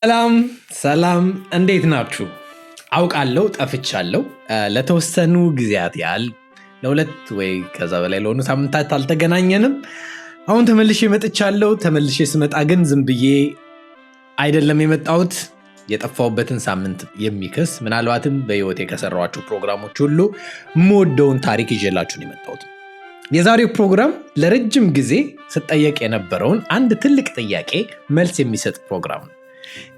ሰላም እንዴት ናችሁ? አውቃለሁ ጠፍቻለሁ። ለተወሰኑ ጊዜያት ያህል ለሁለት ወይ ከዛ በላይ ለሆኑ ሳምንታት አልተገናኘንም። አሁን ተመልሼ መጥቻለሁ። ተመልሼ ስመጣ ግን ዝም ብዬ አይደለም የመጣሁት። የጠፋሁበትን ሳምንት የሚክስ ምናልባትም በህይወቴ ከሰራኋቸው ፕሮግራሞች ሁሉ የምወደውን ታሪክ ይዤላችሁ ነው የመጣሁት። የዛሬው ፕሮግራም ለረጅም ጊዜ ስጠየቅ የነበረውን አንድ ትልቅ ጥያቄ መልስ የሚሰጥ ፕሮግራም ነው።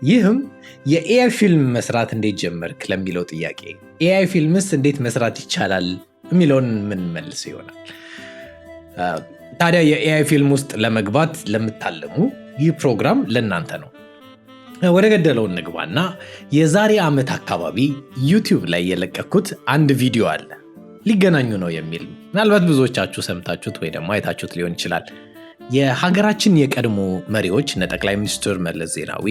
ይህም የኤአይ ፊልም መስራት እንዴት ጀመርክ ለሚለው ጥያቄ፣ ኤአይ ፊልምስ እንዴት መስራት ይቻላል የሚለውን የምንመልስ ይሆናል። ታዲያ የኤአይ ፊልም ውስጥ ለመግባት ለምታለሙ ይህ ፕሮግራም ለእናንተ ነው። ወደ ገደለው እንግባና የዛሬ ዓመት አካባቢ ዩቲዩብ ላይ የለቀኩት አንድ ቪዲዮ አለ። ሊገናኙ ነው የሚል ምናልባት ብዙዎቻችሁ ሰምታችሁት ወይ ደግሞ አይታችሁት ሊሆን ይችላል። የሀገራችን የቀድሞ መሪዎች እነ ጠቅላይ ሚኒስትር መለስ ዜናዊ፣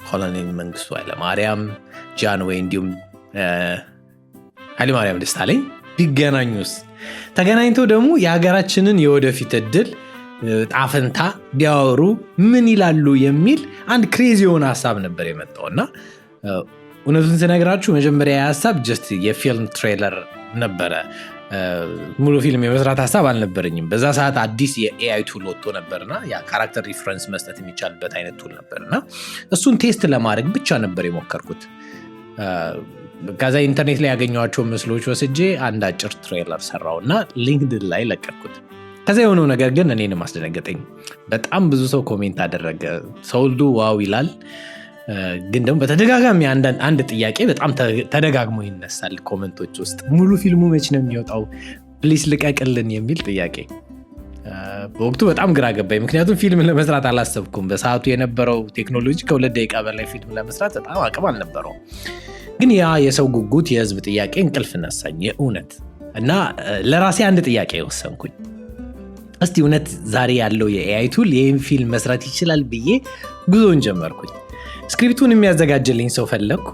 ኮሎኔል መንግስቱ ኃይለማርያም፣ ጃንሆይ እንዲሁም ኃይለማርያም ደሳለኝ ቢገናኙስ? ተገናኝተው ደግሞ የሀገራችንን የወደፊት እድል ጣፈንታ ቢያወሩ ምን ይላሉ የሚል አንድ ክሬዚ የሆነ ሀሳብ ነበር የመጣውና እውነቱን ስነግራችሁ መጀመሪያ ሀሳብ ጀስት የፊልም ትሬለር ነበረ። ሙሉ ፊልም የመስራት ሀሳብ አልነበረኝም። በዛ ሰዓት አዲስ የኤአይ ቱል ወጥቶ ነበርና ያ ካራክተር ሪፈረንስ መስጠት የሚቻልበት አይነት ቱል ነበርና እሱን ቴስት ለማድረግ ብቻ ነበር የሞከርኩት። ከዛ ኢንተርኔት ላይ ያገኘኋቸው ምስሎች ወስጄ አንድ አጭር ትሬለር ሰራውና ሊንክድን ላይ ለቀኩት። ከዛ የሆነው ነገር ግን እኔንም አስደነገጠኝ። በጣም ብዙ ሰው ኮሜንት አደረገ። ሰውልዱ ዋው ይላል። ግን ደግሞ በተደጋጋሚ አንድ ጥያቄ በጣም ተደጋግሞ ይነሳል ኮመንቶች ውስጥ፣ ሙሉ ፊልሙ መች ነው የሚወጣው? ፕሊስ ልቀቅልን የሚል ጥያቄ። በወቅቱ በጣም ግራ ገባኝ። ምክንያቱም ፊልም ለመስራት አላሰብኩም። በሰዓቱ የነበረው ቴክኖሎጂ ከ2 ደቂቃ በላይ ፊልም ለመስራት በጣም አቅም አልነበረው። ግን ያ የሰው ጉጉት፣ የህዝብ ጥያቄ እንቅልፍ ነሳኝ የእውነት። እና ለራሴ አንድ ጥያቄ ወሰንኩኝ። እስቲ እውነት ዛሬ ያለው የኤአይ ቱል ይህን ፊልም መስራት ይችላል ብዬ ጉዞን ጀመርኩኝ። ስክሪፕቱን የሚያዘጋጅልኝ ሰው ፈለግኩ።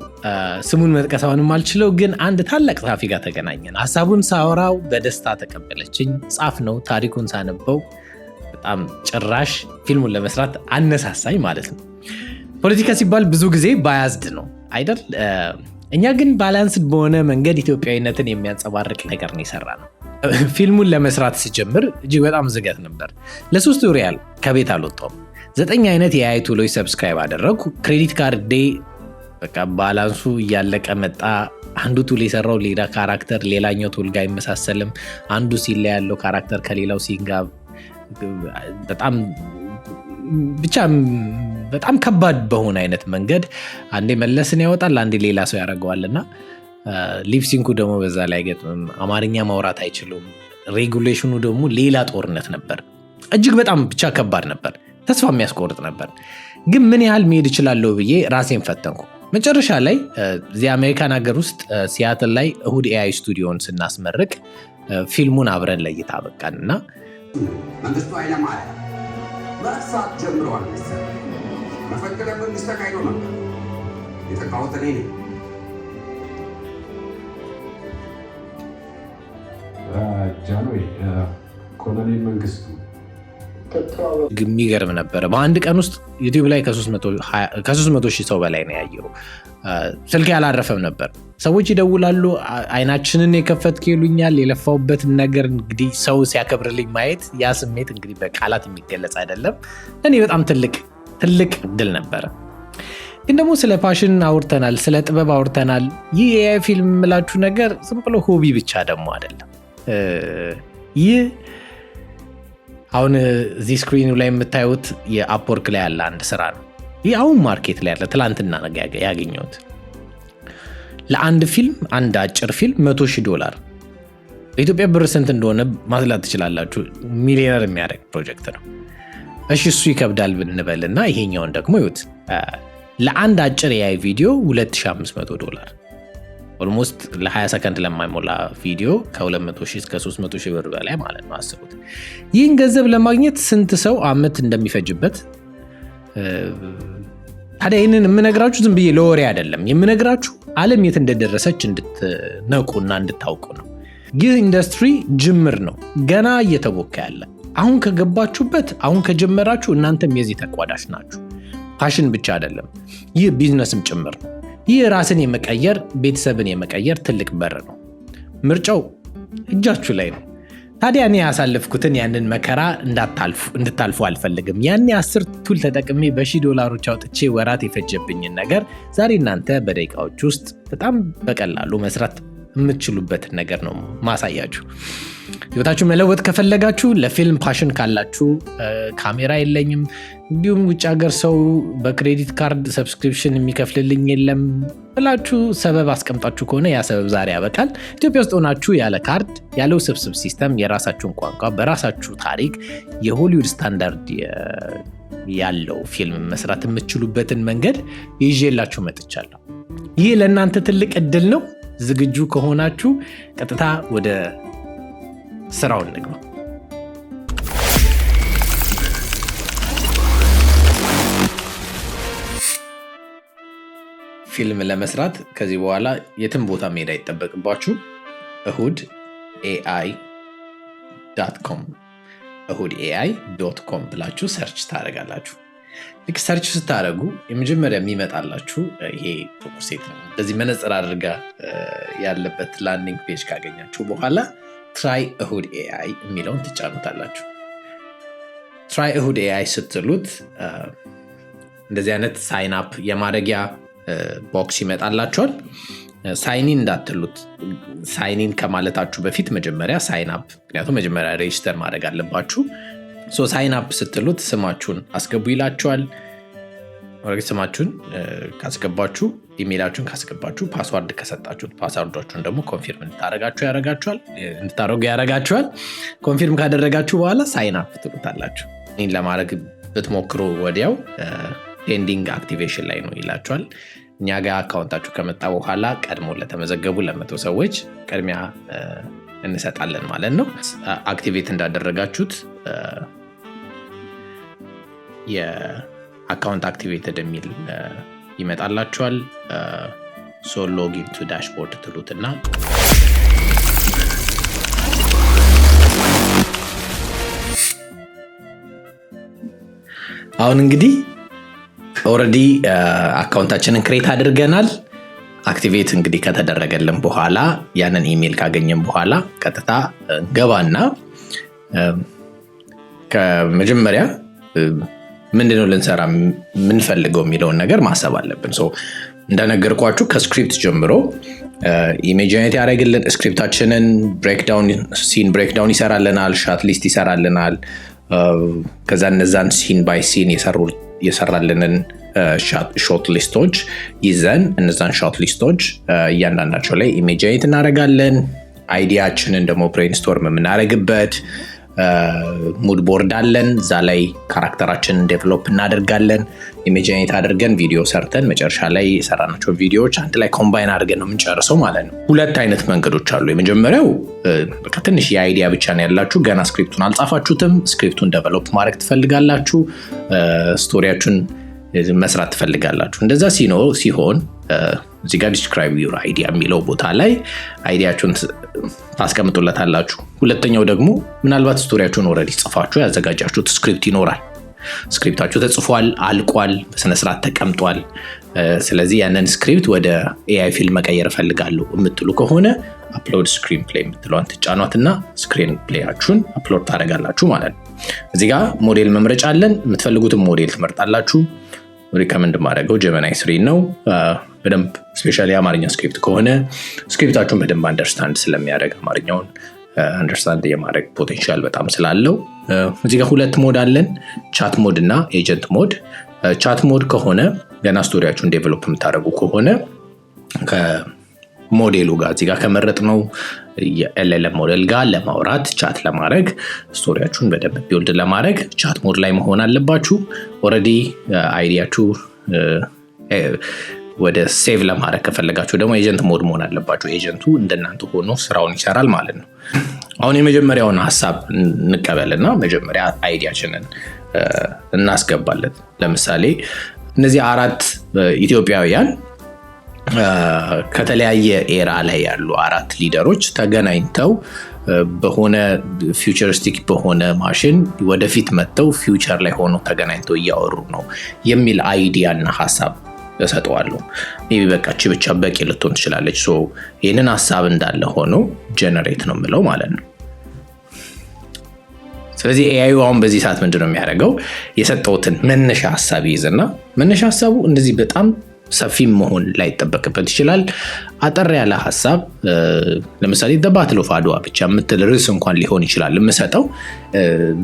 ስሙን መጥቀሳውንም አልችለው፣ ግን አንድ ታላቅ ጸሐፊ ጋር ተገናኘን። ሀሳቡን ሳወራው በደስታ ተቀበለችኝ። ጻፍ ነው ታሪኩን ሳነበው በጣም ጭራሽ ፊልሙን ለመስራት አነሳሳኝ ማለት ነው። ፖለቲካ ሲባል ብዙ ጊዜ ባያዝድ ነው አይደል? እኛ ግን ባላንስድ በሆነ መንገድ ኢትዮጵያዊነትን የሚያንጸባርቅ ነገር ነው የሰራ ነው። ፊልሙን ለመስራት ሲጀምር እጅግ በጣም ዝገት ነበር። ለ3 ወር ያህል ከቤት አልወጣሁም። 9 አይነት የኤአይ ቱሎች ሰብስክራይብ አደረግኩ። ክሬዲት ካርዴ በቃ ባላንሱ እያለቀ መጣ። አንዱ ቱል የሰራው ሌላ ካራክተር ሌላኛው ቱል ጋር አይመሳሰልም። አንዱ ሲል ላይ ያለው ካራክተር ከሌላው ሲን ጋር በጣም ከባድ በሆነ አይነት መንገድ አንዴ መለስን ያወጣል፣ አንዴ ሌላ ሰው ያደርገዋልና ሊፕሲንኩ ደግሞ በዛ ላይ አይገጥምም። አማርኛ ማውራት አይችሉም። ሬጉሌሽኑ ደግሞ ሌላ ጦርነት ነበር። እጅግ በጣም ብቻ ከባድ ነበር። ተስፋ የሚያስቆርጥ ነበር። ግን ምን ያህል መሄድ እችላለሁ ብዬ ራሴን ፈተንኩ። መጨረሻ ላይ እዚህ አሜሪካን ሀገር ውስጥ ሲያትል ላይ እሁድ ኤአይ ስቱዲዮን ስናስመርቅ ፊልሙን አብረን ለይታ በቃንና መንግስቱ ኃይለማርያም በእሳት ጀምረዋል መሰለኝ። መፈንቅለ መንግስት ተካሂዶ ነበር። የተቃወተ እኔ ነኝ። ጃንሆይ ኮሎኔል መንግስቱ የሚገርም ነበረ። በአንድ ቀን ውስጥ ዩቲዩብ ላይ ከ300 ሺህ ሰው በላይ ነው ያየው። ስልክ ያላረፈም ነበር። ሰዎች ይደውላሉ፣ አይናችንን የከፈትክ ይሉኛል። የለፋውበትን ነገር እንግዲህ ሰው ሲያከብርልኝ ማየት ያ ስሜት እንግዲህ በቃላት የሚገለጽ አይደለም። እኔ በጣም ትልቅ ድል ነበረ። ግን ደግሞ ስለ ፓሽን አውርተናል፣ ስለ ጥበብ አውርተናል። ይህ የኤአይ ፊልም የምላችሁ ነገር ዝም ብሎ ሆቢ ብቻ ደግሞ አይደለም። ይህ አሁን እዚህ ስክሪኑ ላይ የምታዩት የአፕወርክ ላይ ያለ አንድ ስራ ነው። ይህ አሁን ማርኬት ላይ ያለ ትላንትና ያገኘሁት ለአንድ ፊልም፣ አንድ አጭር ፊልም $100,000 በኢትዮጵያ ብር ስንት እንደሆነ ማስላት ትችላላችሁ። ሚሊዮነር የሚያደርግ ፕሮጀክት ነው። እሺ እሱ ይከብዳል ብንበልና ይሄኛውን ደግሞ ይሁት ለአንድ አጭር የኤአይ ቪዲዮ $2,500 ኦልሞስት ለ20 ሰከንድ ለማይሞላ ቪዲዮ ከ200,000 እስከ 300,000 ብር በላይ ማለት ነው። አስቡት። ይህን ገንዘብ ለማግኘት ስንት ሰው አመት እንደሚፈጅበት። ታዲያ ይህንን የምነግራችሁ ዝም ብዬ ለወሬ አይደለም የምነግራችሁ፣ ዓለም የት እንደደረሰች እንድትነቁና እንድታውቁ ነው። ይህ ኢንዱስትሪ ጅምር ነው፣ ገና እየተቦካ ያለ። አሁን ከገባችሁበት፣ አሁን ከጀመራችሁ እናንተም የዚህ ተቋዳሽ ናችሁ። ፓሽን ብቻ አይደለም፣ ይህ ቢዝነስም ጭምር ነው። ይህ ራስን የመቀየር ቤተሰብን የመቀየር ትልቅ በር ነው። ምርጫው እጃችሁ ላይ ነው። ታዲያ እኔ ያሳለፍኩትን ያንን መከራ እንድታልፉ አልፈልግም። ያኔ 10 ቱል ተጠቅሜ $1000 አውጥቼ ወራት የፈጀብኝን ነገር ዛሬ እናንተ በደቂቃዎች ውስጥ በጣም በቀላሉ መስራት የምትችሉበትን ነገር ነው ማሳያችሁ። ህይወታችሁ መለወጥ ከፈለጋችሁ፣ ለፊልም ፓሽን ካላችሁ፣ ካሜራ የለኝም እንዲሁም ውጭ ሀገር ሰው በክሬዲት ካርድ ሰብስክሪፕሽን የሚከፍልልኝ የለም ብላችሁ ሰበብ አስቀምጣችሁ ከሆነ ያ ሰበብ ዛሬ ያበቃል። ኢትዮጵያ ውስጥ ሆናችሁ ያለ ካርድ ያለ ውስብስብ ሲስተም የራሳችሁን ቋንቋ በራሳችሁ ታሪክ የሆሊውድ ስታንዳርድ ያለው ፊልም መስራት የምትችሉበትን መንገድ ይዤላችሁ መጥቻለሁ። ይህ ለእናንተ ትልቅ እድል ነው። ዝግጁ ከሆናችሁ ቀጥታ ወደ ስራው እንግባ። ፊልም ለመስራት ከዚህ በኋላ የትም ቦታ መሄድ አይጠበቅባችሁ። ehudai.com ehudai.com ብላችሁ ሰርች ታደርጋላችሁ። ልክ ሰርች ስታደርጉ የመጀመሪያ የሚመጣላችሁ ይሄ ጥቁር ሴት ነው። እንደዚህ መነጽር አድርጋ ያለበት ላንዲንግ ፔጅ ካገኛችሁ በኋላ ትራይ ኤሁድ ኤአይ የሚለውን ትጫኑታላችሁ። ትራይ ኤሁድ ኤአይ ስትሉት እንደዚህ አይነት ሳይን አፕ የማድረጊያ ቦክስ ይመጣላችኋል። ሳይኒን እንዳትሉት። ሳይኒን ከማለታችሁ በፊት መጀመሪያ ሳይን አፕ፣ ምክንያቱም መጀመሪያ ሬጅስተር ማድረግ አለባችሁ። ሳይን አፕ ስትሉት ስማችሁን አስገቡ ይላችኋል። ስማችሁን ካስገባችሁ፣ ኢሜይላችሁን ካስገባችሁ፣ ፓስዋርድ ከሰጣችሁት ፓስዋርዳችሁን ደግሞ ኮንፊርም እንድታደርጉ ያደርጋችኋል። ኮንፊርም ካደረጋችሁ በኋላ ሳይን አፕ ትሉታላችሁ። ይህን ለማድረግ ብትሞክሩ ወዲያው ፔንዲንግ አክቲቬሽን ላይ ነው ይላችኋል። እኛ ጋር አካውንታችሁ ከመጣ በኋላ ቀድሞ ለተመዘገቡ 100 ሰዎች ቅድሚያ እንሰጣለን ማለት ነው። አክቲቬት እንዳደረጋችሁት የአካውንት አክቲቬትድ የሚል ይመጣላችኋል። ሎጊን ቱ ዳሽቦርድ ትሉትና አሁን እንግዲህ ኦልሬዲ አካውንታችንን ክሬት አድርገናል። አክቲቬት እንግዲህ ከተደረገልን በኋላ ያንን ኢሜል ካገኘን በኋላ ቀጥታ ገባና ከመጀመሪያ ምንድነው ልንሰራ ምንፈልገው የሚለውን ነገር ማሰብ አለብን። እንደነገርኳችሁ ከስክሪፕት ጀምሮ ኢሜጅ ጀነሬት ያደርግልን፣ ስክሪፕታችንን ሲን ብሬክዳውን ይሰራልናል፣ ሻት ሊስት ይሰራልናል። ከዛ እነዛን ሲን ባይ ሲን የሰራልንን ሾት ሊስቶች ይዘን እነዛን ሾት ሊስቶች እያንዳንዳቸው ላይ ኢሜጅ ጀነሬት እናደርጋለን። አይዲያችንን ደግሞ ብሬንስቶርም የምናደርግበት ሙድ ቦርድ አለን። እዛ ላይ ካራክተራችንን ዴቨሎፕ እናደርጋለን። ኢሜጅ ጀነሬት አድርገን ቪዲዮ ሰርተን መጨረሻ ላይ የሰራናቸው ቪዲዮዎች አንድ ላይ ኮምባይን አድርገን ነው የምንጨርሰው ማለት ነው። ሁለት አይነት መንገዶች አሉ። የመጀመሪያው ትንሽ የአይዲያ ብቻ ነው ያላችሁ፣ ገና ስክሪፕቱን አልጻፋችሁትም፣ ስክሪፕቱን ዴቨሎፕ ማድረግ ትፈልጋላችሁ፣ ስቶሪያችሁን መስራት ትፈልጋላችሁ። እንደዛ ሲሆን እዚህ ጋር ዲስክራይብ ዩር አይዲያ የሚለው ቦታ ላይ አይዲያችሁን ታስቀምጡለታላችሁ። ሁለተኛው ደግሞ ምናልባት ስቶሪያችሁን ኦልሬዲ ጽፋችሁ ያዘጋጃችሁት ስክሪፕት ይኖራል። ስክሪፕታችሁ ተጽፏል፣ አልቋል፣ በስነስርዓት ተቀምጧል። ስለዚህ ያንን ስክሪፕት ወደ ኤአይ ፊልም መቀየር እፈልጋለሁ የምትሉ ከሆነ አፕሎድ ስክሪን ፕሌይ የምትለዋን ትጫኗትና ስክሪን ፕሌያችሁን አፕሎድ ታደርጋላችሁ ማለት ነው። እዚህ ጋር ሞዴል መምረጫ አለን። የምትፈልጉትን ሞዴል ትመርጣላችሁ። ሪከመንድ ማድረገው ጀመናይ 3 ነው። በደንብ ስፔሻሊ አማርኛ ስክሪፕት ከሆነ ስክሪፕታችሁን በደንብ አንደርስታንድ ስለሚያደርግ አማርኛውን አንደርስታንድ የማድረግ ፖቴንሻል በጣም ስላለው እዚህ ጋር 2 ሞድ አለን፣ ቻት ሞድ እና ኤጀንት ሞድ። ቻት ሞድ ከሆነ ገና ስቶሪያችሁን ዴቨሎፕ የምታደርጉ ከሆነ ከሞዴሉ ጋር እዚህ ጋር ከመረጥነው የኤልኤልኤም ሞዴል ጋር ለማውራት ቻት ለማድረግ ስቶሪያችሁን በደንብ ቢልድ ለማድረግ ቻት ሞድ ላይ መሆን አለባችሁ። ኦልሬዲ አይዲያችሁ ወደ ሴቭ ለማድረግ ከፈለጋችሁ ደግሞ ኤጀንት ሞድ መሆን አለባችሁ። ኤጀንቱ እንደናንተ ሆኖ ስራውን ይሰራል ማለት ነው። አሁን የመጀመሪያውን ሀሳብ እንቀበልና መጀመሪያ አይዲያችንን እናስገባለን። ለምሳሌ እነዚህ 4 ኢትዮጵያውያን ከተለያየ ኤራ ላይ ያሉ 4 ሊደሮች ተገናኝተው በሆነ ፊውቸሪስቲክ በሆነ ማሽን ወደፊት መጥተው ፊውቸር ላይ ሆኖ ተገናኝተው እያወሩ ነው የሚል አይዲያ እና ሀሳብ እሰጠዋለሁ። ሜቢ በቃች ብቻ በቂ ልትሆን ትችላለች። ሶ ይህንን ሀሳብ እንዳለ ሆኖ ጀነሬት ነው የምለው ማለት ነው። ስለዚህ ኤአይ አሁን በዚህ ሰዓት ምንድነው የሚያደርገው? የሰጠውትን መነሻ ሀሳብ ይይዝና መነሻ ሀሳቡ እንደዚህ በጣም ሰፊ መሆን ላይ ይጠበቅበት ይችላል። አጠር ያለ ሀሳብ ለምሳሌ ባትል ኦፍ አድዋ ብቻ የምትል ርዕስ እንኳን ሊሆን ይችላል የምሰጠው።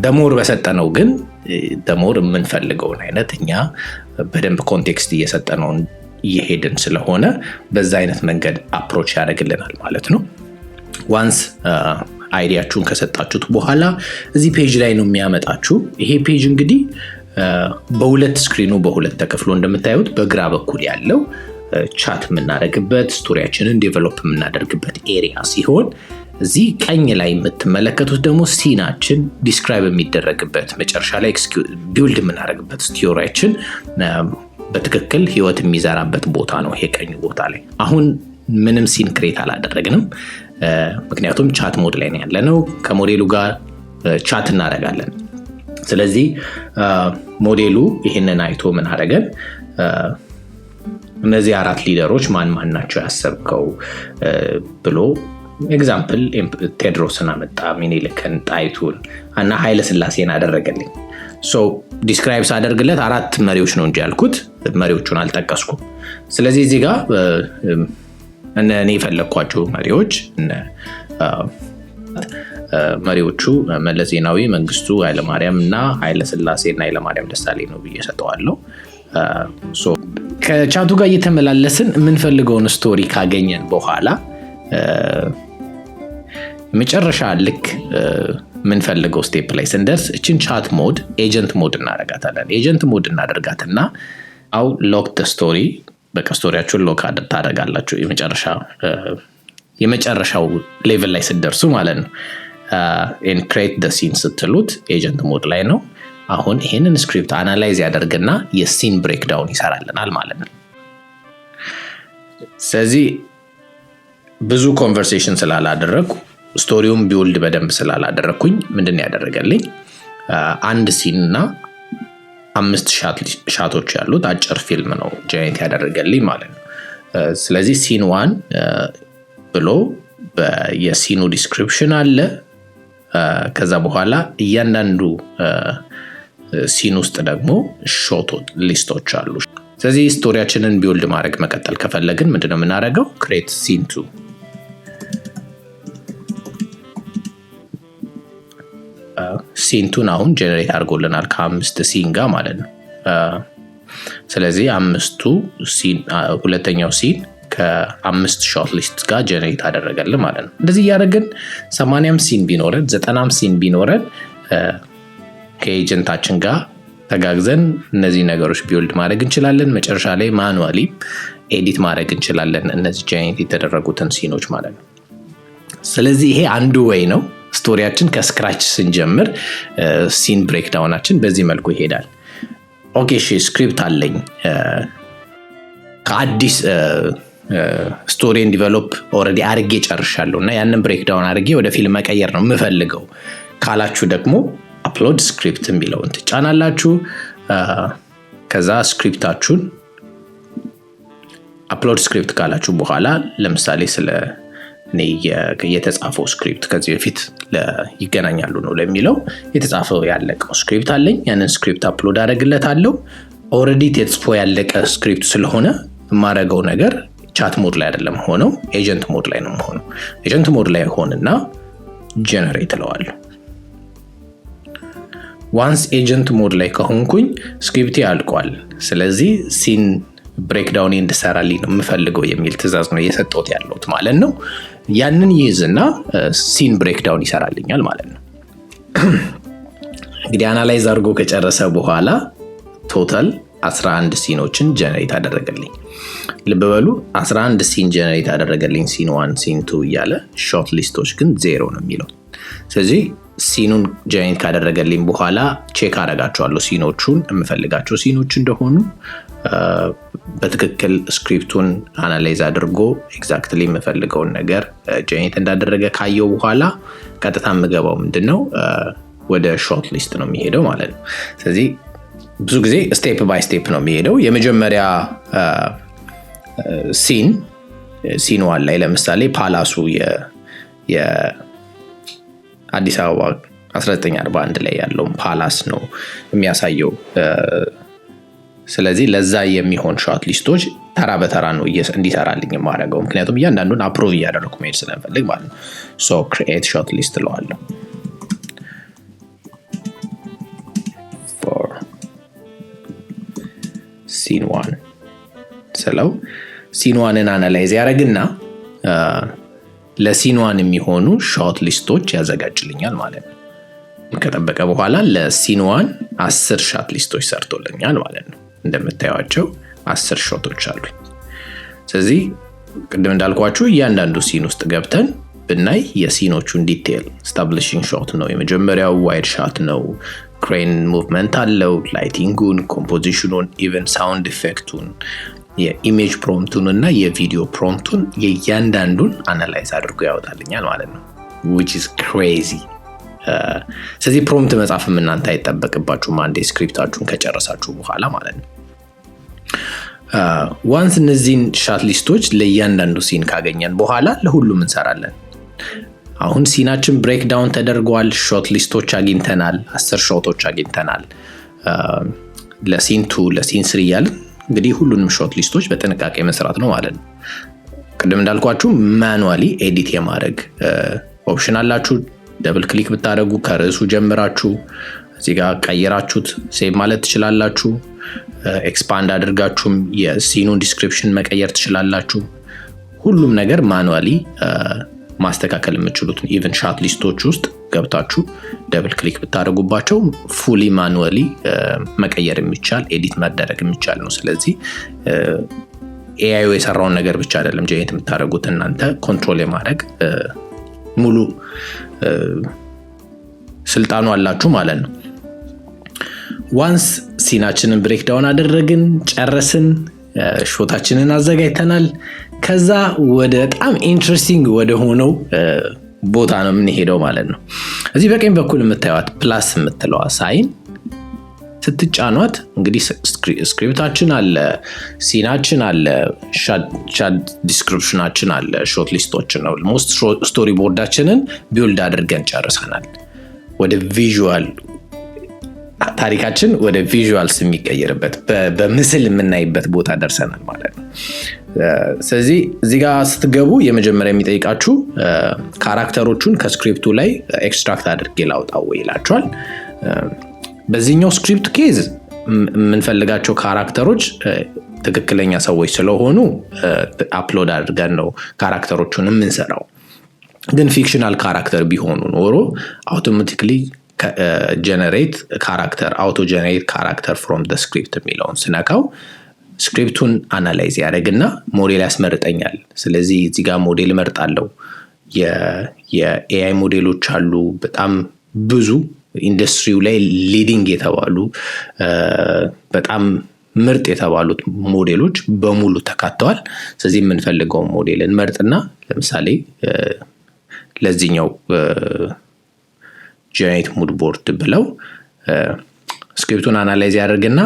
ደሞር በሰጠነው ግን ደሞር የምንፈልገውን አይነት እኛ በደንብ ኮንቴክስት እየሰጠነው እየሄድን ስለሆነ በዛ አይነት መንገድ አፕሮች ያደርግልናል ማለት ነው። ዋንስ አይዲያችሁን ከሰጣችሁት በኋላ እዚህ ፔጅ ላይ ነው የሚያመጣችሁ። ይሄ ፔጅ እንግዲህ በሁለት ስክሪኑ በሁለት ተከፍሎ እንደምታዩት በግራ በኩል ያለው ቻት የምናደርግበት ስቶሪያችንን ዴቨሎፕ የምናደርግበት ኤሪያ ሲሆን እዚህ ቀኝ ላይ የምትመለከቱት ደግሞ ሲናችን ዲስክራይብ የሚደረግበት መጨረሻ ላይ ቢውልድ የምናደርግበት ስቶሪያችን በትክክል ህይወት የሚዘራበት ቦታ ነው። ይሄ ቀኝ ቦታ ላይ አሁን ምንም ሲን ክሬት አላደረግንም፣ ምክንያቱም ቻት ሞድ ላይ ነው ያለነው። ከሞዴሉ ጋር ቻት እናደርጋለን። ስለዚህ ሞዴሉ ይህንን አይቶ ምን አደረገን? እነዚህ 4 ሊደሮች ማን ማን ናቸው ያሰብከው ብሎ ኤግዛምፕል ቴዎድሮስን አመጣ፣ ሚኒልክን፣ ጣይቱን እና ኃይለ ሥላሴን አደረገልኝ። ሶ ዲስክራይብ ሳደርግለት 4 መሪዎች ነው እንጂ ያልኩት መሪዎቹን አልጠቀስኩም። ስለዚህ እዚህ ጋር እኔ የፈለግኳቸው መሪዎች መሪዎቹ መለስ ዜናዊ፣ መንግስቱ ኃይለማርያም እና ኃይለሥላሴ እና ኃይለማርያም ደሳለኝ ነው ብዬ ሰጠዋለሁ። ከቻቱ ጋር እየተመላለስን የምንፈልገውን ስቶሪ ካገኘን በኋላ መጨረሻ ልክ የምንፈልገው ስቴፕ ላይ ስንደርስ እችን ቻት ሞድ ኤጀንት ሞድ እናደርጋታለን። ኤጀንት ሞድ እናደርጋትና አው ሎክ ደ ስቶሪ፣ በቃ ስቶሪያችሁን ሎክ ታደርጋላችሁ የመጨረሻው ሌቭል ላይ ስትደርሱ ማለት ነው። ክሬት ደ ሲን ስትሉት ኤጀንት ሞድ ላይ ነው። አሁን ይሄንን ስክሪፕት አናላይዝ ያደርግና የሲን ብሬክዳውን ይሰራልናል ማለት ነው። ስለዚህ ብዙ ኮንቨርሴሽን ስላላደረግኩ ስቶሪውን ቢውልድ በደንብ ስላላደረግኩኝ ምንድን ያደረገልኝ አንድ ሲን እና 5 ሻቶች ያሉት አጭር ፊልም ነው ጀነሬት ያደረገልኝ ማለት ነው። ስለዚህ ሲን 1 ብሎ የሲኑ ዲስክሪፕሽን አለ። ከዛ በኋላ እያንዳንዱ ሲን ውስጥ ደግሞ ሾት ሊስቶች አሉ። ስለዚህ ስቶሪያችንን ቢውልድ ማድረግ መቀጠል ከፈለግን ምንድነው የምናደርገው? ክሬት ሲን 2 ሲን 2 አሁን ጀነሬት አድርጎልናል ከ5 ሲን ጋር ማለት ነው። ስለዚህ 5ቱ ሲን ሁለተኛው ሲን ከ5 ሾርት ሊስት ጋር ጀነሬት አደረገልን ማለት ነው። እንደዚህ እያደረግን 80 ሲን ቢኖረን 90 ሲን ቢኖረን ከኤጀንታችን ጋር ተጋግዘን እነዚህ ነገሮች ቢውልድ ማድረግ እንችላለን። መጨረሻ ላይ ማኑዋሊ ኤዲት ማድረግ እንችላለን እነዚህ ጀነሬት የተደረጉትን ሲኖች ማለት ነው። ስለዚህ ይሄ አንዱ ወይ ነው። ስቶሪያችን ከስክራች ስንጀምር ሲን ብሬክዳውናችን በዚህ መልኩ ይሄዳል። ኦኬ እሺ፣ ስክሪፕት አለኝ ከአዲስ ስቶሪን ዲቨሎፕ ኦልሬዲ አድርጌ ጨርሻለሁ እና ያንን ብሬክዳውን አድርጌ ወደ ፊልም መቀየር ነው የምፈልገው ካላችሁ ደግሞ አፕሎድ ስክሪፕት የሚለውን ትጫናላችሁ። ከዛ ስክሪፕታችሁን አፕሎድ ስክሪፕት ካላችሁ በኋላ ለምሳሌ ስለ እኔ የተጻፈው ስክሪፕት ከዚህ በፊት ይገናኛሉ ነው ለሚለው የተጻፈው ያለቀው ስክሪፕት አለኝ። ያንን ስክሪፕት አፕሎድ አደርግለታለሁ። ኦልሬዲ ተጽፎ ያለቀ ስክሪፕት ስለሆነ የማደርገው ነገር ቻት ሞድ ላይ አይደለም ሆነው ኤጀንት ሞድ ላይ ነው ሆነው። ኤጀንት ሞድ ላይ ሆነና ጀነሬት እለዋለሁ። ዋንስ ኤጀንት ሞድ ላይ ከሆንኩኝ ስክሪፕቴ አልቋል። ስለዚህ ሲን ብሬክዳውን እንድሰራልኝ ነው የምፈልገው የሚል ትዕዛዝ ነው እየሰጠሁት ያለሁት ማለት ነው። ያንን ይይዝና ሲን ብሬክዳውን ይሰራልኛል ማለት ነው። እንግዲህ አናላይዝ አድርጎ ከጨረሰ በኋላ ቶታል 11 ሲኖችን ጀነሬት አደረገልኝ። ልብ በሉ 11 ሲን ጀነሬት አደረገልኝ። ሲን 1 ሲን 2 እያለ ሾርት ሊስቶች ግን 0 ነው የሚለው። ስለዚህ ሲኑን ጀነሬት ካደረገልኝ በኋላ ቼክ አደርጋቸዋለሁ ሲኖቹን የምፈልጋቸው ሲኖች እንደሆኑ በትክክል ስክሪፕቱን አናላይዝ አድርጎ ኤግዛክትሊ የምፈልገውን ነገር ጀነሬት እንዳደረገ ካየው በኋላ ቀጥታ የምገባው ምንድነው ወደ ሾርት ሊስት ነው የሚሄደው ማለት ነው። ስለዚህ ብዙ ጊዜ ስቴፕ ባይ ስቴፕ ነው የሚሄደው። የመጀመሪያ ሲን ዋን ላይ ለምሳሌ ፓላሱ የአዲስ አበባ 1941 ላይ ያለውን ፓላስ ነው የሚያሳየው። ስለዚህ ለዛ የሚሆን ሾርት ሊስቶች ተራ በተራ ነው እንዲሰራልኝ የማደርገው፣ ምክንያቱም እያንዳንዱን አፕሮቭ እያደረኩ መሄድ ስለምፈልግ ማለት ነው። ሶ ክሪኤት ሾርት ሊስት እለዋለሁ። ሲን ዋን ስለው ሲን ዋንን አናላይዝ ያደርግና ለሲን ዋን የሚሆኑ ሾርት ሊስቶች ያዘጋጅልኛል ማለት ነው። ከጠበቀ በኋላ ለሲን ዋን 10 ሾርት ሊስቶች ሰርቶልኛል ማለት ነው። እንደምታዩቸው 10 ሾቶች አሉ። ስለዚህ ቅድም እንዳልኳችሁ እያንዳንዱ ሲን ውስጥ ገብተን ብናይ የሲኖቹን ዲቴል ስታብሊሽንግ ሾት ነው የመጀመሪያው፣ ዋይድ ሾት ነው፣ ክሬን ሙቭመንት አለው፣ ላይቲንጉን፣ ኮምፖዚሽኑን፣ ኢቨን ሳውንድ ኢፌክቱን፣ የኢሜጅ ፕሮምፕቱን እና የቪዲዮ ፕሮምፕቱን የእያንዳንዱን አናላይዝ አድርጎ ያወጣልኛል ማለት ነው። which is crazy። ስለዚህ ፕሮምፕት መጻፍም እናንተ አይጠበቅባችሁም አንዴ ስክሪፕታችሁን ከጨረሳችሁ በኋላ ማለት ነው። ዋንስ እነዚህን ሾርት ሊስቶች ለእያንዳንዱ ሲን ካገኘን በኋላ ለሁሉም እንሰራለን። አሁን ሲናችን ብሬክ ዳውን ተደርጓል። ሾርት ሊስቶች አግኝተናል፣ 10 ሾቶች አግኝተናል። ለሲን 2 ለሲን 3 እያልን እንግዲህ ሁሉንም ሾርት ሊስቶች በጥንቃቄ መስራት ነው ማለት ነው። ቅድም እንዳልኳችሁ ማኑዋሊ ኤዲት የማድረግ ኦፕሽን አላችሁ። ደብል ክሊክ ብታደርጉ ከርዕሱ ጀምራችሁ እዚህ ጋር ቀይራችሁት ሴቭ ማለት ትችላላችሁ። ኤክስፓንድ አድርጋችሁም የሲኑን ዲስክሪፕሽን መቀየር ትችላላችሁ። ሁሉም ነገር ማኑዋሊ ማስተካከል የምትችሉት ኢቨን ሾርት ሊስቶች ውስጥ ገብታችሁ ደብል ክሊክ ብታደርጉባቸው ፉሊ ማኑዋሊ መቀየር የሚቻል ኤዲት ማድረግ የሚቻል ነው። ስለዚህ ኤአይ የሰራውን ነገር ብቻ አይደለም ጀነሬት የምታደርጉት፣ እናንተ ኮንትሮል የማድረግ ሙሉ ስልጣኑ አላችሁ ማለት ነው። ዋንስ ሲናችንን ብሬክ ዳውን አደረግን፣ ጨረስን፣ ሾታችንን አዘጋጅተናል። ከዛ ወደ በጣም ኢንትረስቲንግ ወደ ሆነው ቦታ ነው የምንሄደው ማለት ነው። እዚህ በቀኝ በኩል የምታዩት ፕላስ የምትለዋ ሳይን ስትጫኗት እንግዲህ ስክሪፕታችን አለ፣ ሲናችን አለ፣ ሻት ዲስክሪፕሽናችን አለ፣ ሾርት ሊስቶችን ነው ሞስት ስቶሪ ቦርዳችንን ቢውልድ አድርገን ጨርሰናል። ወደ ቪዥዋል ታሪካችን ወደ ቪዥዋልስ የሚቀየርበት በምስል የምናይበት ቦታ ደርሰናል ማለት ነው። ስለዚህ እዚህ ጋር ስትገቡ የመጀመሪያ የሚጠይቃችሁ ካራክተሮቹን ከስክሪፕቱ ላይ ኤክስትራክት አድርጌ ላውጣው ይላችኋል። በዚህኛው ስክሪፕት ኬዝ የምንፈልጋቸው ካራክተሮች ትክክለኛ ሰዎች ስለሆኑ አፕሎድ አድርገን ነው ካራክተሮቹን የምንሰራው። ግን ፊክሽናል ካራክተር ቢሆኑ ኖሮ አውቶማቲክሊ ጀነሬት ካራክተር አውቶ ጀነሬት ካራክተር ፍሮም ዘ ስክሪፕት የሚለውን ስነካው ስክሪፕቱን አናላይዝ ያደርግና ሞዴል ያስመርጠኛል። ስለዚህ እዚህ ጋር ሞዴል እመርጣለሁ። የኤአይ ሞዴሎች አሉ በጣም ብዙ ኢንዱስትሪው ላይ ሊዲንግ የተባሉ በጣም ምርጥ የተባሉት ሞዴሎች በሙሉ ተካተዋል። ስለዚህ የምንፈልገው ሞዴል እንመርጥና ለምሳሌ ለዚህኛው ጀነሬት ሙድ ቦርድ ብለው ስክሪፕቱን አናላይዝ ያደርግና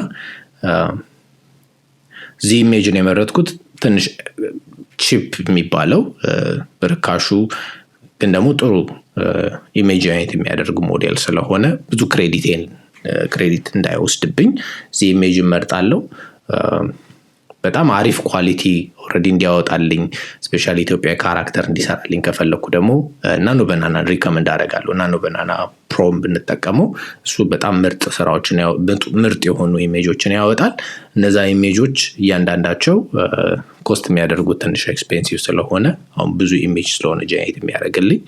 ዚህ ኢሜጅን የመረጥኩት ትንሽ ቺፕ የሚባለው በርካሹ ግን ደግሞ ጥሩ ኢሜጅ ጀነሬት የሚያደርግ ሞዴል ስለሆነ ብዙ ክሬዲት እንዳይወስድብኝ ዚህ ኢሜጅ እመርጣለሁ። በጣም አሪፍ ኳሊቲ ኦልሬዲ እንዲያወጣልኝ ስፔሻሊ ኢትዮጵያ ካራክተር እንዲሰራልኝ ከፈለኩ ደግሞ ናኖ ባናና ሪከመንድ አደርጋለሁ። ናኖ ባናና ፕሮም ብንጠቀመው እሱ በጣም ምርጥ ስራዎችን ምርጥ የሆኑ ኢሜጆችን ያወጣል። እነዛ ኢሜጆች እያንዳንዳቸው ኮስት የሚያደርጉት ትንሽ ኤክስፔንሲቭ ስለሆነ አሁን ብዙ ኢሜጅ ስለሆነ ጀነሬት የሚያደርግልኝ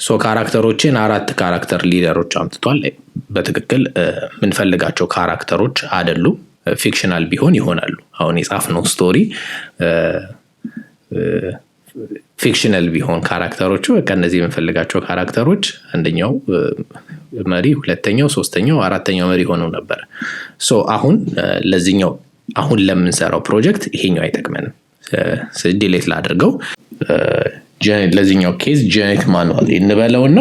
ሶ ካራክተሮችን 4 ካራክተር ሊደሮች አምጥቷል። በትክክል የምንፈልጋቸው ካራክተሮች አይደሉም። ፊክሽናል ቢሆን ይሆናሉ። አሁን የጻፍነው ስቶሪ ፊክሽናል ቢሆን ካራክተሮቹ በቃ እነዚህ የምንፈልጋቸው ካራክተሮች አንደኛው መሪ፣ ሁለተኛው፣ ሶስተኛው፣ አራተኛው መሪ ሆነው ነበር። ሶ አሁን ለዚህኛው አሁን ለምንሰራው ፕሮጀክት ይሄኛው አይጠቅመንም። ዲሌት ላድርገው። ለዚህኛው ኬዝ ጀነሬት ማኑዋል እንበለውና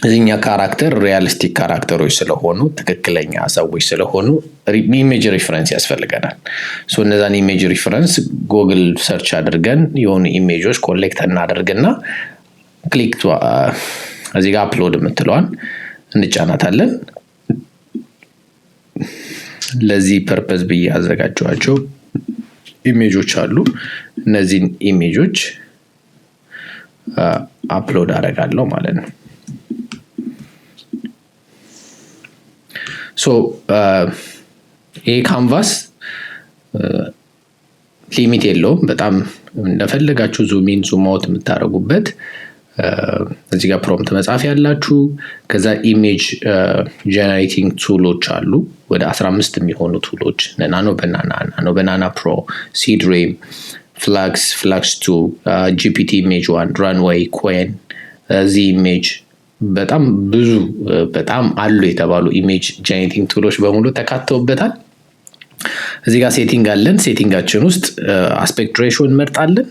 እዚህኛ ካራክተር ሪያሊስቲክ ካራክተሮች ስለሆኑ ትክክለኛ ሰዎች ስለሆኑ ኢሜጅ ሪፈረንስ ያስፈልገናል። ሶ እነዛን ኢሜጅ ሪፈረንስ ጉግል ሰርች አድርገን የሆኑ ኢሜጆች ኮሌክት እናደርግና ክሊክ እዚህ ጋር አፕሎድ የምትለዋን እንጫናታለን። ለዚህ ፐርፐዝ ብዬ አዘጋጀኋቸው ኢሜጆች አሉ። እነዚህን ኢሜጆች አፕሎድ አደርጋለሁ ማለት ነው። ሶ ይሄ ካንቫስ ሊሚት የለውም። በጣም እንደፈለጋችሁ ዙም ኢን ዙም አውት የምታደርጉበት እዚህ ጋር ፕሮምፕት መጻፍ ያላችሁ። ከዛ ኢሜጅ ጀነሬቲንግ ቱሎች አሉ ወደ 15 የሚሆኑ ቱሎች ናኖ ባናና ፕሮ፣ ሲድሬም፣ ፍላክስ 2፣ ጂፒቲ ኢሜጅ 1፣ ራንዌይ፣ ኩዌን፣ ዚ ኢሜጅ በጣም ብዙ በጣም አሉ የተባሉ ኢሜጅ ጀነሬቲንግ ቱሎች በሙሉ ተካተውበታል። እዚህ ጋር ሴቲንግ አለን። ሴቲንጋችን ውስጥ አስፔክት ሬሽዮ እንመርጣለን።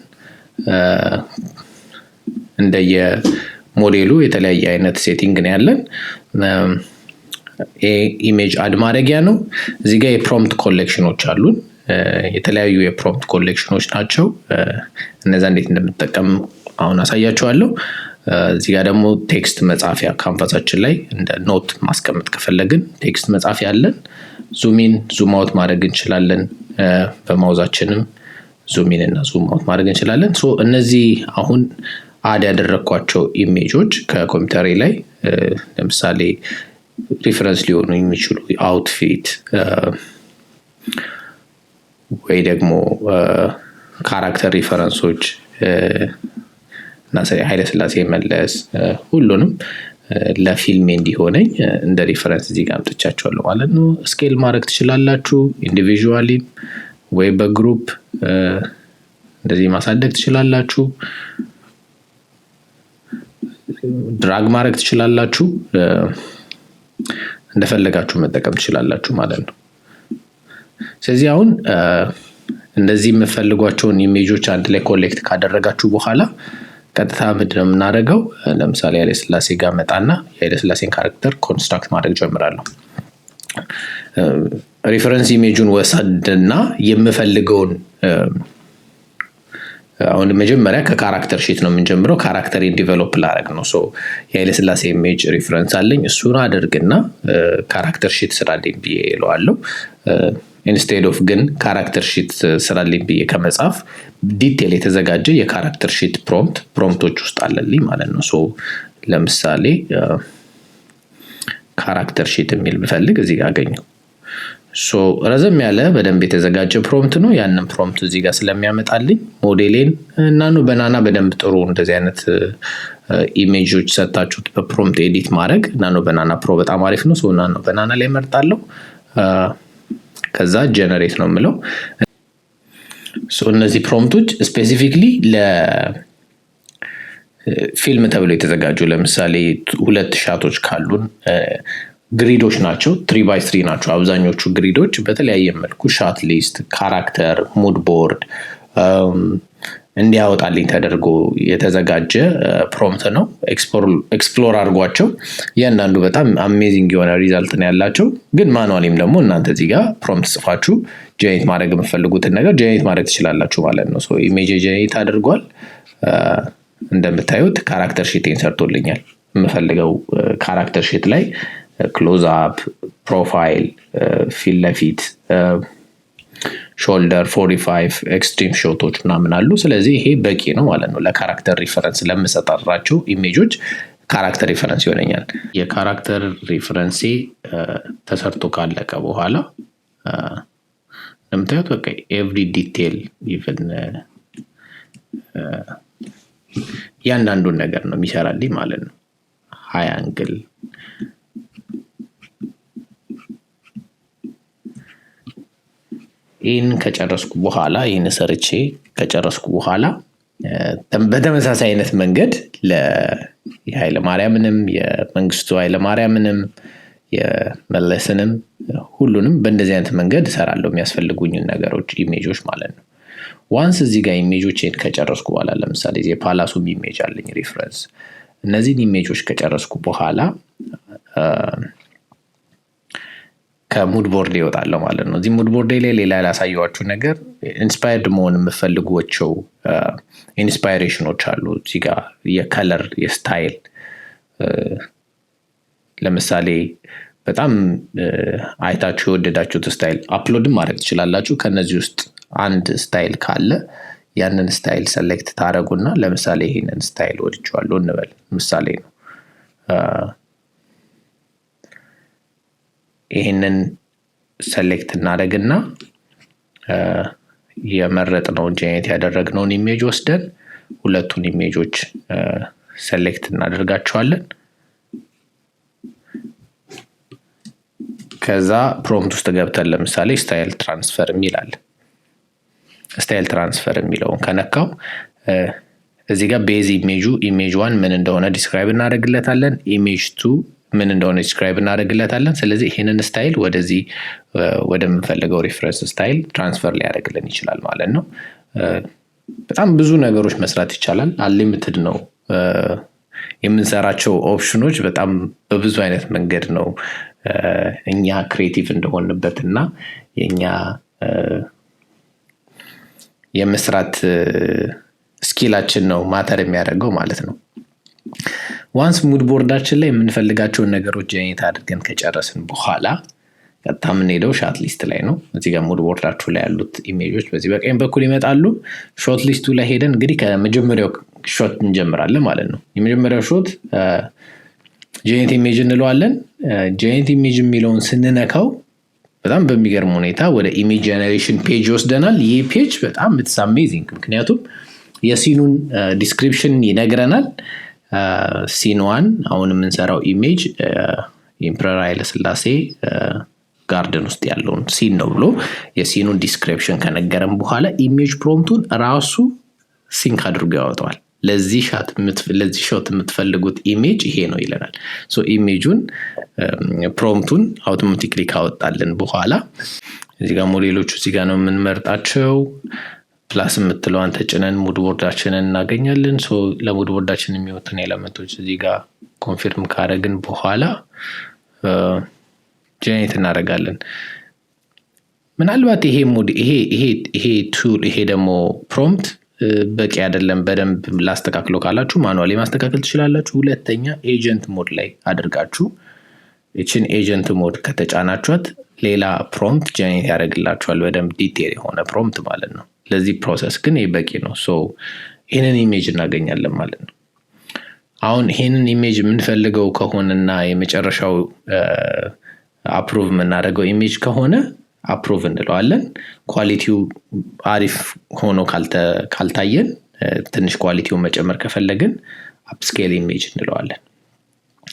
እንደየ ሞዴሉ የተለያየ አይነት ሴቲንግ ነው ያለን። ኢሜጅ አድ ማድረጊያ ነው። እዚህ ጋር የፕሮምፕት ኮሌክሽኖች አሉን። የተለያዩ የፕሮምፕት ኮሌክሽኖች ናቸው። እነዛ እንዴት እንደምንጠቀም አሁን አሳያችኋለሁ። እዚህ ጋር ደግሞ ቴክስት መጻፊያ ካንቫሳችን ላይ እንደ ኖት ማስቀመጥ ከፈለግን ቴክስት መጻፊያ አለን። ዙሚን ዙም አውት ማድረግ እንችላለን። በማውዛችንም ዙሚን እና ዙም አውት ማድረግ እንችላለን። ሶ እነዚህ አሁን አድ ያደረኳቸው ኢሜጆች ከኮምፒውተሬ ላይ ለምሳሌ ሪፈረንስ ሊሆኑ የሚችሉ አውትፊት ወይ ደግሞ ካራክተር ሪፈረንሶች እና ኃይለ ሥላሴ መለስ ሁሉንም ለፊልሜ እንዲሆነኝ እንደ ሪፈረንስ እዚህ ጋር አምጥቻቸዋለሁ ማለት ነው። ስኬል ማድረግ ትችላላችሁ ኢንዲቪዥዋሊ ወይ በግሩፕ እንደዚህ ማሳደግ ትችላላችሁ። ድራግ ማድረግ ትችላላችሁ። እንደፈለጋችሁ መጠቀም ትችላላችሁ ማለት ነው። ስለዚህ አሁን እንደዚህ የምፈልጓቸውን ኢሜጆች አንድ ላይ ኮሌክት ካደረጋችሁ በኋላ ቀጥታ ምንድን ነው የምናደርገው? ለምሳሌ ኃይለ ሥላሴ ጋር መጣና የኃይለ ሥላሴን ካራክተር ኮንስትራክት ማድረግ ጀምራለሁ። ሪፈረንስ ኢሜጁን ወሰድና የምፈልገውን አሁን መጀመሪያ ከካራክተር ሺት ነው የምንጀምረው። ካራክተሬን ዲቨሎፕ ላደርግ ነው። ሶ የኃይለ ሥላሴ ኢሜጅ ሪፈረንስ አለኝ። እሱን አድርግና ካራክተር ሺት ስራልኝ ብዬ እለዋለሁ። ኢንስቴድ ኦፍ ግን ካራክተር ሺት ስራልኝ ብዬ ከመጻፍ ዲቴል የተዘጋጀ የካራክተር ሺት ፕሮምፕቶች ውስጥ አለልኝ ማለት ነው። ሶ ለምሳሌ ካራክተር ሺት የሚል ብፈልግ እዚህ ጋር አገኘው። ሶ ረዘም ያለ በደንብ የተዘጋጀ ፕሮምፕት ነው። ያንን ፕሮምፕት እዚህ ጋር ስለሚያመጣልኝ ሞዴሌን ናኖ ባናና በደንብ ጥሩ እንደዚህ አይነት ኢሜጆች ሰጣችሁት በፕሮምፕት ኤዲት ማድረግ ናኖ ባናና ፕሮ በጣም አሪፍ ነው። ሶ ናኖ ባናና ላይ መርጣለሁ። ከዛ ጀነሬት ነው የምለው። ሶ እነዚህ ፕሮምፕቶች ስፔሲፊክሊ ለፊልም ተብሎ የተዘጋጁ ለምሳሌ 2 ሻቶች ካሉን ግሪዶች ናቸው። 3x3 ናቸው አብዛኞቹ ግሪዶች። በተለያየ መልኩ ሻት ሊስት፣ ካራክተር፣ ሙድ ቦርድ እንዲያወጣልኝ ተደርጎ የተዘጋጀ ፕሮምፕት ነው። ኤክስፕሎር አድርጓቸው። እያንዳንዱ በጣም አሜዚንግ የሆነ ሪዛልት ነው ያላቸው። ግን ማኑዋሊም ደግሞ እናንተ እዚህ ጋር ፕሮምፕት ጽፋችሁ ጀኔሬት ማድረግ የምፈልጉትን ነገር ጀኔሬት ማድረግ ትችላላችሁ ማለት ነው። ሶ ኢሜጅ ጀኔሬት አድርጓል። እንደምታዩት ካራክተር ሺቴን ሰርቶልኛል። የምፈልገው ካራክተር ሺት ላይ ክሎዝ አፕ፣ ፕሮፋይል፣ ፊት ለፊት፣ ሾልደር 45 ኤክስትሪም ሾቶች ምናምን አሉ። ስለዚህ ይሄ በቂ ነው ማለት ነው ለካራክተር ሪፈረንስ ለምሰጣራቸው ኢሜጆች ካራክተር ሪፈረንስ ይሆነኛል። የካራክተር ሪፈረንሴ ተሰርቶ ካለቀ በኋላ እንደምታዩት በቃ ኤቭሪ ዲቴል ኢቭን ያንዳንዱን ነገር ነው የሚሰራልኝ ማለት ነው። ሃይ አንግል ይህን ከጨረስኩ በኋላ ይህን ሰርቼ ከጨረስኩ በኋላ በተመሳሳይ አይነት መንገድ የኃይለማርያምንም የመንግስቱ ኃይለማርያምንም የመለስንም ሁሉንም በእንደዚህ አይነት መንገድ እሰራለሁ የሚያስፈልጉኝን ነገሮች ኢሜጆች ማለት ነው። ዋንስ እዚህ ጋር ኢሜጆችን ከጨረስኩ በኋላ ለምሳሌ የፓላሱም ኢሜጅ አለኝ ሪፍረንስ። እነዚህን ኢሜጆች ከጨረስኩ በኋላ ከሙድ ቦርድ ይወጣለሁ ማለት ነው። እዚህ ሙድ ቦርድ ላይ ሌላ ያላሳየኋችሁ ነገር ኢንስፓየርድ መሆን የምፈልጓቸው ኢንስፓይሬሽኖች አሉ። እዚህ ጋር የከለር የስታይል ለምሳሌ በጣም አይታችሁ የወደዳችሁት ስታይል አፕሎድም ማድረግ ትችላላችሁ። ከነዚህ ውስጥ አንድ ስታይል ካለ ያንን ስታይል ሰሌክት ታደርጉና ለምሳሌ ይሄንን ስታይል ወድጄዋለሁ እንበል ምሳሌ ነው። ይሄንን ሰሌክት እናደርግና የመረጥነውን ጀነሬት ያደረግነውን ኢሜጅ ወስደን ሁለቱን ኢሜጆች ሰሌክት እናደርጋቸዋለን። ከዛ ፕሮምፕት ውስጥ ገብተን ለምሳሌ ስታይል ትራንስፈር የሚላል ስታይል ትራንስፈር የሚለውን ከነካው እዚህ ጋር ቤዝ ኢሜጅ 1 ምን እንደሆነ ዲስክራይብ እናደርግለታለን። ኢሜጅ 2 ምን እንደሆነ ዲስክራይብ እናደርግለታለን። ስለዚህ ይሄንን ስታይል ወደዚህ ወደምንፈልገው ሪፈረንስ ስታይል ትራንስፈር ሊያደርግልን ይችላል ማለት ነው። በጣም ብዙ ነገሮች መስራት ይቻላል። አንሊሚትድ ነው የምንሰራቸው ኦፕሽኖች በጣም በብዙ አይነት መንገድ ነው እኛ ክሬቲቭ እንደሆንበትና የኛ የመስራት ስኪላችን ነው ማተር የሚያደርገው ማለት ነው። ዋንስ ሙድ ቦርዳችን ላይ የምንፈልጋቸውን ነገሮች ጀነሬት አድርገን ከጨረስን በኋላ ቀጥታ የምንሄደው ሻት ሊስት ላይ ነው። እዚህ ጋር ሙድ ቦርዳችሁ ላይ ያሉት ኢሜጆች በዚህ በቀኝ በኩል ይመጣሉ። ሾት ሊስቱ ላይ ሄደን እንግዲህ ከመጀመሪያው ሾት እንጀምራለን ማለት ነው። የመጀመሪያው ሾት ጀነሬት ኢሜጅ እንለዋለን። ጀነሬት ኢሜጅ የሚለውን ስንነካው በጣም በሚገርም ሁኔታ ወደ ኢሜጅ ጀነሬሽን ፔጅ ይወስደናል። ይህ ፔጅ በጣም ኢትስ አሜዚንግ፣ ምክንያቱም የሲኑን ዲስክሪፕሽን ይነግረናል። ሲን 1 አሁን የምንሰራው ኢሜጅ ኢምፐረር ኃይለ ሥላሴ ጋርደን ውስጥ ያለውን ሲን ነው ብሎ የሲኑን ዲስክሪፕሽን ከነገረን በኋላ ኢሜጅ ፕሮምፕቱን ራሱ ሲንክ አድርጎ ያወጣዋል። ለዚህ ሾት የምትፈልጉት ኢሜጅ ይሄ ነው ይለናል። ሶ ኢሜጁን ፕሮምፕቱን አውቶማቲክሊ ካወጣልን በኋላ እዚህ ጋር ሞዴሎቹ እዚህ ጋር ነው የምንመርጣቸው። ፕላስ የምትለዋን ተጭነን ሙድ ቦርዳችንን እናገኛለን። ሶ ለሙድ ቦርዳችን የሚወጡን ኤሌመንቶች እዚህ ጋር ኮንፊርም ካደረግን በኋላ ጀነሬት እናደርጋለን። ምናልባት ይሄ ቱል ይሄ ደግሞ ፕሮምፕት በቂ አይደለም በደንብ ላስተካክለው ካላችሁ ማኑዋሊ ማስተካከል ትችላላችሁ። ሁለተኛ ኤጀንት ሞድ ላይ አድርጋችሁ እቺን ኤጀንት ሞድ ከተጫናችኋት ሌላ ፕሮምፕት ጀነሬት ያደርግላችኋል፣ በደንብ ዲቴል የሆነ ፕሮምፕት ማለት ነው። ለዚህ ፕሮሰስ ግን ይሄ በቂ ነው። ሶ ይሄንን ኢሜጅ እናገኛለን ማለት ነው። አሁን ይሄንን ኢሜጅ የምንፈልገው ከሆነና የመጨረሻው አፕሩቭ የምናደርገው ኢሜጅ ከሆነ አፕሩቭ እንለዋለን። ኳሊቲው አሪፍ ሆኖ ካልታየን ትንሽ ኳሊቲውን መጨመር ከፈለግን አፕስኬል ኢሜጅ እንለዋለን።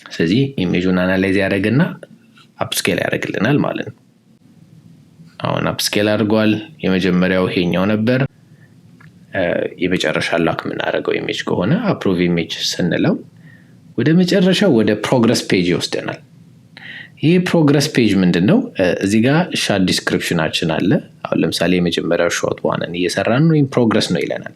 ስለዚህ ኢሜጁን አናላይዝ ያደርግና አፕስኬል ያደርግልናል ማለት ነው። አሁን አፕስኬል አድርጓል። የመጀመሪያው ይሄኛው ነበር። የመጨረሻ ላክ የምናደርገው ኢሜጅ ከሆነ አፕሩቭ ኢሜጅ ስንለው ወደ መጨረሻው ወደ ፕሮግረስ ፔጅ ይወስደናል። ይህ ፕሮግረስ ፔጅ ምንድነው? እዚህ ጋር ሻት ዲስክሪፕሽናችን አለ። አሁን ለምሳሌ የመጀመሪያው ሾት ዋንን እየሰራን ነው፣ ወይም ፕሮግረስ ነው ይለናል።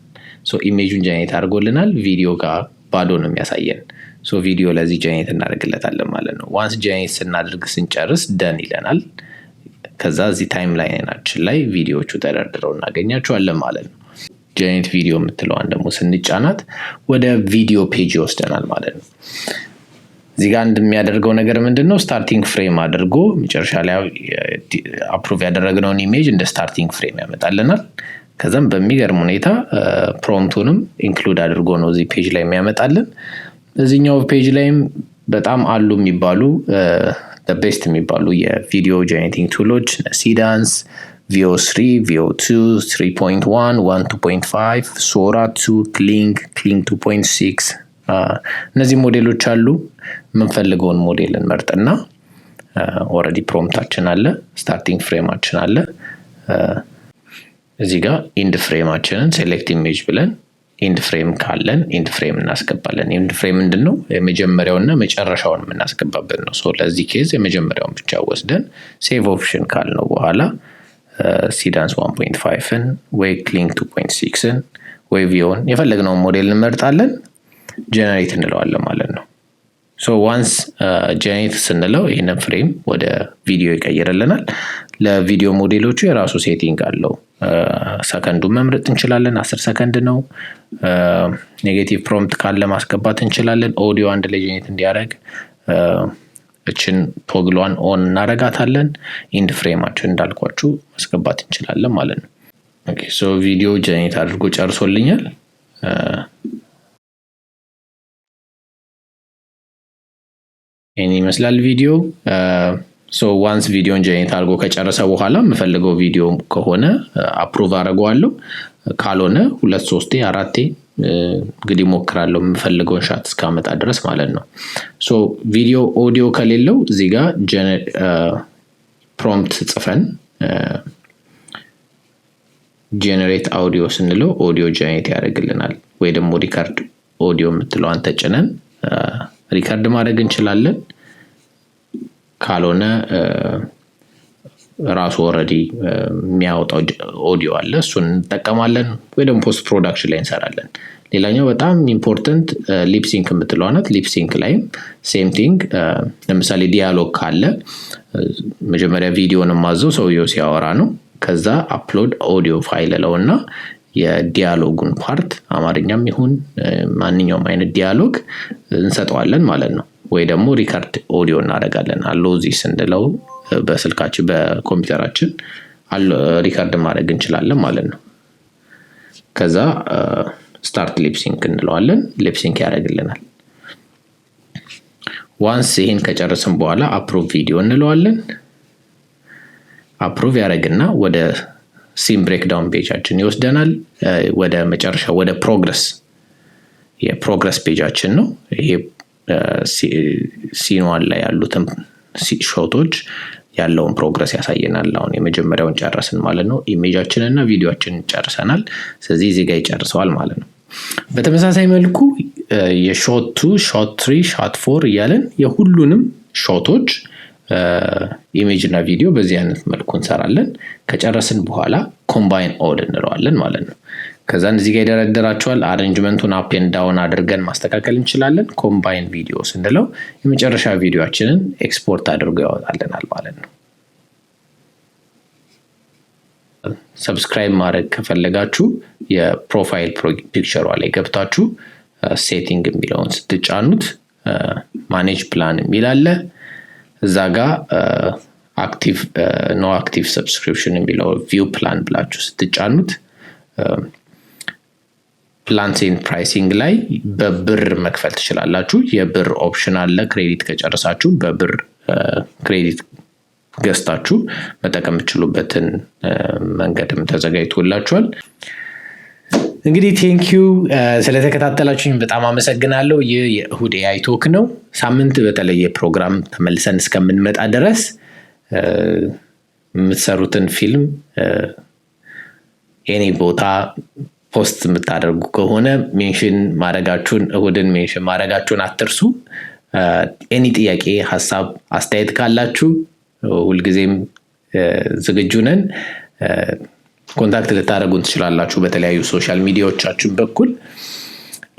ሶ ኢሜጁን ጀነሬት አድርጎልናል። ቪዲዮ ጋር ባዶ ነው የሚያሳየን። ሶ ቪዲዮ ለዚህ ጀነሬት እናደርግለታለን ማለት ነው። ዋንስ ጀነሬት ስናደርግ ስንጨርስ ደን ይለናል። ከዛ እዚህ ታይም ላይናችን ላይ ቪዲዮዎቹ ተደርድረው እናገኛቸዋለን ማለት ነው። ጀነሬት ቪዲዮ የምትለዋን ደግሞ ስንጫናት ወደ ቪዲዮ ፔጅ ይወስደናል ማለት ነው። እዚህ ጋር እንደሚያደርገው ነገር ምንድነው? ስታርቲንግ ፍሬም አድርጎ መጨረሻ ላይ አፕሩቭ ያደረግነውን ኢሜጅ እንደ ስታርቲንግ ፍሬም ያመጣልናል። ከዛም በሚገርም ሁኔታ ፕሮምፕቱንም ኢንክሉድ አድርጎ ነው እዚህ ፔጅ ላይ የሚያመጣልን። እዚህኛው ፔጅ ላይም በጣም አሉ የሚባሉ ቤስት የሚባሉ የቪዲዮ ጀነሬቲንግ ቱሎች ሲዳንስ፣ VO3፣ VO2፣ 3.1፣ 1.2.5፣ ሶራ 2፣ ክሊንግ 2.6 እነዚህ ሞዴሎች አሉ። የምንፈልገውን ሞዴል እንመርጥና ኦልሬዲ ፕሮምፕታችን አለ፣ ስታርቲንግ ፍሬማችን አለ። እዚህ ጋር ኢንድ ፍሬማችንን ሴሌክት ኢሜጅ ብለን ኢንድ ፍሬም ካለን ኢንድ ፍሬም እናስገባለን። ኢንድ ፍሬም ምንድነው? የመጀመሪያውና መጨረሻውን የምናስገባበት ነው። ሶ ለዚህ ኬዝ የመጀመሪያውን ብቻ ወስደን ሴቭ ኦፕሽን ካልነው በኋላ ሲዳንስ 1.5ን ወይ ክሊንግ 2.6ን ወይ ቪዮን የፈለግነውን ሞዴል እንመርጣለን። ጀነሬት እንለዋለን ማለት ነው። ሶ ዋንስ ጀነሬት ስንለው ይህንን ፍሬም ወደ ቪዲዮ ይቀይርልናል። ለቪዲዮ ሞዴሎቹ የራሱ ሴቲንግ አለው። ሰከንዱን መምረጥ እንችላለን። 10 ሰከንድ ነው። ኔጌቲቭ ፕሮምፕት ካለ ማስገባት እንችላለን። ኦዲዮ አንድ ላይ ጀነሬት እንዲያደርግ እችን ቶግሏን ኦን እናረጋታለን። ኢንድ ፍሬማችን እንዳልኳችሁ ማስገባት እንችላለን ማለት ነው። ኦኬ ሶ ቪዲዮ ጀነሬት አድርጎ ጨርሶልኛል። ይህን ይመስላል ቪዲዮ። ሶ ዋንስ ቪዲዮን ጀነሬት አድርጎ ከጨረሰ በኋላ የምፈልገው ቪዲዮ ከሆነ አፕሩቭ አደርገዋለሁ። ካልሆነ 2 3 4 እንግዲህ ሞክራለሁ የምፈልገውን ሻት እስካመጣ ድረስ ማለት ነው። ሶ ቪዲዮ ኦዲዮ ከሌለው እዚህ ጋር ፕሮምፕት ጽፈን ጀነሬት አውዲዮ ስንለው ኦዲዮ ጀነሬት ያደርግልናል። ወይ ደግሞ ሪካርድ ኦዲዮ የምትለዋን ተጭነን ሪካርድ ማድረግ እንችላለን። ካልሆነ ራሱ ኦልሬዲ የሚያወጣው ኦዲዮ አለ እሱን እንጠቀማለን። ወይ ደግሞ ፖስት ፕሮዳክሽን ላይ እንሰራለን። ሌላኛው በጣም ኢምፖርታንት ሊፕሲንክ የምትለዋ ናት። ሊፕሲንክ ላይም ሴም ቲንግ ለምሳሌ ዲያሎግ ካለ መጀመሪያ ቪዲዮን ማዘው ሰውየው ሲያወራ ነው። ከዛ አፕሎድ ኦዲዮ ፋይል ለውና የዲያሎጉን ፓርት አማርኛም ይሁን ማንኛውም አይነት ዲያሎግ እንሰጠዋለን ማለት ነው። ወይ ደግሞ ሪካርድ ኦዲዮ እናደርጋለን። አሎ እዚህ ስንለው በስልካችን በኮምፒውተራችን ሪካርድ ማድረግ እንችላለን ማለት ነው። ከዛ ስታርት ሊፕሲንክ እንለዋለን። ሊፕሲንክ ያደርግልናል። ዋንስ ይሄን ከጨረስን በኋላ አፕሩቭ ቪዲዮ እንለዋለን። አፕሩቭ ያደርግና ወደ ሲን ብሬክዳውን ፔጃችን ይወስደናል። ወደ መጨረሻ ወደ የፕሮግረስ ፔጃችን ነው። ይሄ ሲን1 ላይ ያሉትን ሾቶች ያለውን ፕሮግረስ ያሳየናል። አሁን የመጀመሪያውን ጨረስን ማለት ነው። ኢሜጃችንና ቪዲዮአችንን ጨርሰናል። ስለዚህ እዚህ ጋር ይጨርሰዋል ማለት ነው። በተመሳሳይ መልኩ የሾት 2 ሾት 3 ሾት 4 እያለን የሁሉንም ሾቶች ኢሜጅ እና ቪዲዮ በዚህ አይነት መልኩ እንሰራለን። ከጨረስን በኋላ ኮምባይን ኦል እንለዋለን ማለት ነው። ከዛ እዚህ ጋር ይደረደራቸዋል። አሬንጅመንቱን አፕ ኤንድ ዳውን አድርገን ማስተካከል እንችላለን። ኮምባይን ቪዲዮ ስንለው የመጨረሻ ቪዲዮአችንን ኤክስፖርት አድርጎ ያወጣልናል ማለት ነው። ሰብስክራይብ ማድረግ ከፈለጋችሁ የፕሮፋይል ፒክቸሯ ላይ ገብታችሁ ሴቲንግ የሚለውን ስትጫኑት ማኔጅ ፕላን የሚል አለ። እዛ ጋር አክቲቭ ኖ አክቲቭ ሰብስክሪፕሽን የሚለው ቪው ፕላን ብላችሁ ስትጫኑት ፕላንስ ኤንድ ፕራይሲንግ ላይ በብር መክፈል ትችላላችሁ። የብር ኦፕሽን አለ። ክሬዲት ከጨረሳችሁ በብር ክሬዲት ገዝታችሁ መጠቀም የምትችሉበትን መንገድም ተዘጋጅቶላችኋል። እንግዲህ ቴንኪዩ ስለተከታተላችሁኝ በጣም አመሰግናለሁ። ይህ የእሁድ ኤአይ ቶክ ነው። ሳምንት በተለየ ፕሮግራም ተመልሰን እስከምንመጣ ድረስ የምትሰሩትን ፊልም ኤኒ ቦታ ፖስት የምታደርጉ ከሆነ ሜንሽን ማድረጋችሁን እሁድን ሜንሽን ማድረጋችሁን አትርሱ። ኤኒ ጥያቄ፣ ሀሳብ፣ አስተያየት ካላችሁ ሁልጊዜም ዝግጁ ነን። ኮንታክት ልታደርጉን ትችላላችሁ በተለያዩ ሶሻል ሚዲያዎቻችን በኩል።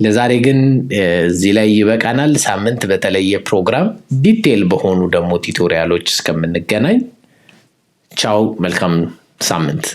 ለዛሬ ግን እዚህ ላይ ይበቃናል። ሳምንት በተለየ ፕሮግራም ዲቴል በሆኑ ደግሞ ቱቶሪያሎች እስከምንገናኝ ቻው፣ መልካም ሳምንት።